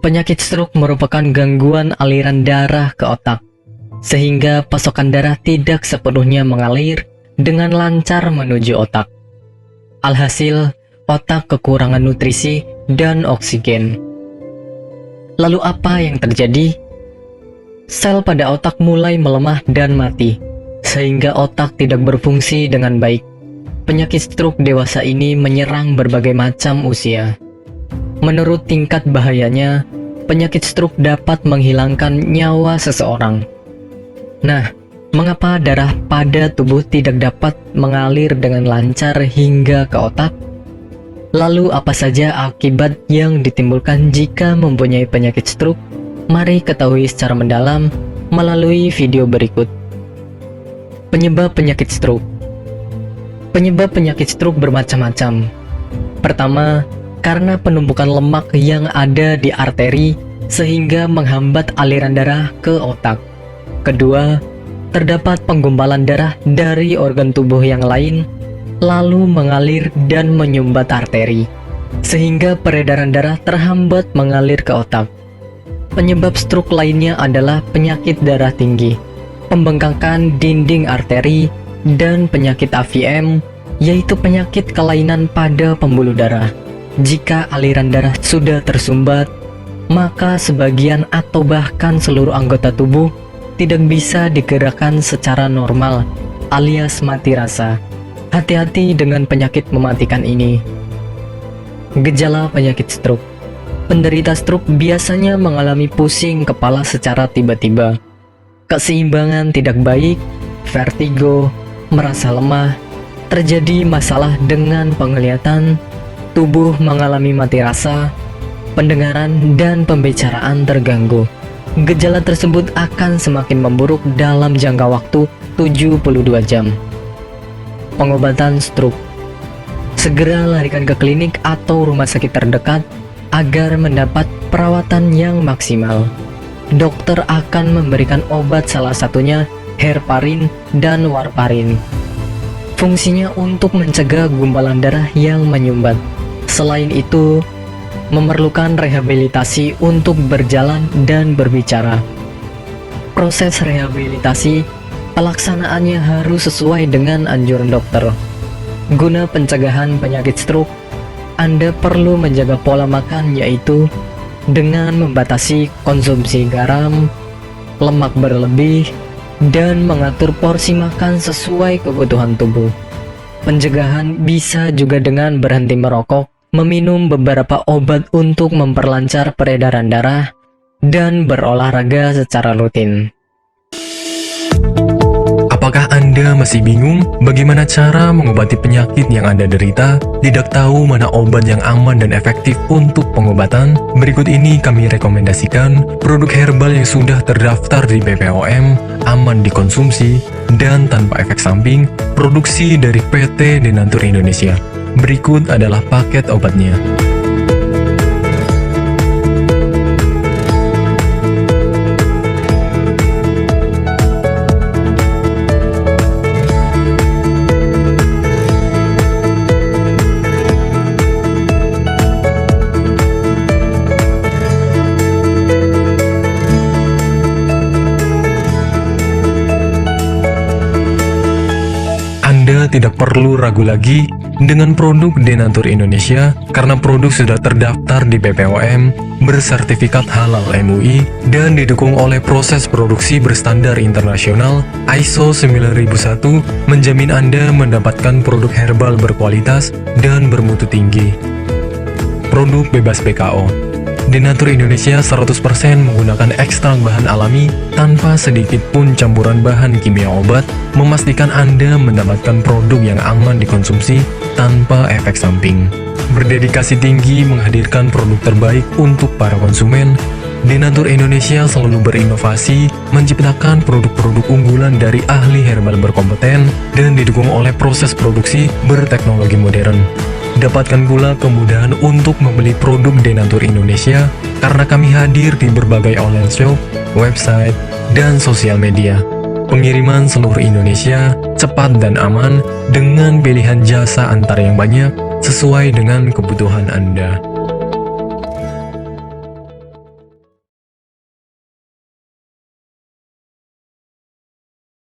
Penyakit stroke merupakan gangguan aliran darah ke otak, sehingga pasokan darah tidak sepenuhnya mengalir dengan lancar menuju otak. Alhasil, otak kekurangan nutrisi dan oksigen. Lalu apa yang terjadi? Sel pada otak mulai melemah dan mati, sehingga otak tidak berfungsi dengan baik. Penyakit stroke dewasa ini menyerang berbagai macam usia. Menurut tingkat bahayanya, penyakit stroke dapat menghilangkan nyawa seseorang. Nah, mengapa darah pada tubuh tidak dapat mengalir dengan lancar hingga ke otak? Lalu apa saja akibat yang ditimbulkan jika mempunyai penyakit stroke? Mari ketahui secara mendalam melalui video berikut. Penyebab penyakit stroke. Penyebab penyakit stroke bermacam-macam. Pertama, karena penumpukan lemak yang ada di arteri sehingga menghambat aliran darah ke otak. Kedua, terdapat penggumpalan darah dari organ tubuh yang lain lalu mengalir dan menyumbat arteri, sehingga peredaran darah terhambat mengalir ke otak. Penyebab stroke lainnya adalah penyakit darah tinggi, pembengkakan dinding arteri, dan penyakit AVM, yaitu penyakit kelainan pada pembuluh darah. Jika aliran darah sudah tersumbat, maka sebagian atau bahkan seluruh anggota tubuh tidak bisa digerakkan secara normal, alias mati rasa. Hati-hati dengan penyakit mematikan ini. Gejala penyakit stroke. Penderita stroke biasanya mengalami pusing kepala secara tiba-tiba, keseimbangan tidak baik, vertigo, merasa lemah, terjadi masalah dengan penglihatan, tubuh mengalami mati rasa, pendengaran dan pembicaraan terganggu. Gejala tersebut akan semakin memburuk dalam jangka waktu 72 jam. Pengobatan stroke. Segera larikan ke klinik atau rumah sakit terdekat agar mendapat perawatan yang maksimal. Dokter akan memberikan obat, salah satunya heparin dan warfarin. Fungsinya untuk mencegah gumpalan darah yang menyumbat. Selain itu, memerlukan rehabilitasi untuk berjalan dan berbicara. Proses rehabilitasi, pelaksanaannya harus sesuai dengan anjuran dokter. Guna pencegahan penyakit stroke, Anda perlu menjaga pola makan, yaitu dengan membatasi konsumsi garam, lemak berlebih, dan mengatur porsi makan sesuai kebutuhan tubuh. Pencegahan bisa juga dengan berhenti merokok, meminum beberapa obat untuk memperlancar peredaran darah, dan berolahraga secara rutin. Apakah Anda masih bingung bagaimana cara mengobati penyakit yang Anda derita? Tidak tahu mana obat yang aman dan efektif untuk pengobatan? Berikut ini kami rekomendasikan produk herbal yang sudah terdaftar di BPOM, aman dikonsumsi, dan tanpa efek samping, produksi dari PT Denatur Indonesia. Berikut adalah paket obatnya. Anda tidak perlu ragu lagi dengan produk Denatur Indonesia karena produk sudah terdaftar di BPOM, bersertifikat halal MUI, dan didukung oleh proses produksi berstandar internasional ISO 9001, menjamin Anda mendapatkan produk herbal berkualitas dan bermutu tinggi. Produk bebas PKO. Denatur Indonesia 100% menggunakan ekstrak bahan alami tanpa sedikit pun campuran bahan kimia obat, memastikan Anda mendapatkan produk yang aman dikonsumsi tanpa efek samping. Berdedikasi tinggi menghadirkan produk terbaik untuk para konsumen, Denatur Indonesia selalu berinovasi, menciptakan produk-produk unggulan dari ahli herbal berkompeten dan didukung oleh proses produksi berteknologi modern. Dapatkan pula kemudahan untuk membeli produk Denatur Indonesia karena kami hadir di berbagai online shop, website, dan sosial media. Pengiriman seluruh Indonesia cepat dan aman dengan pilihan jasa antar yang banyak sesuai dengan kebutuhan Anda.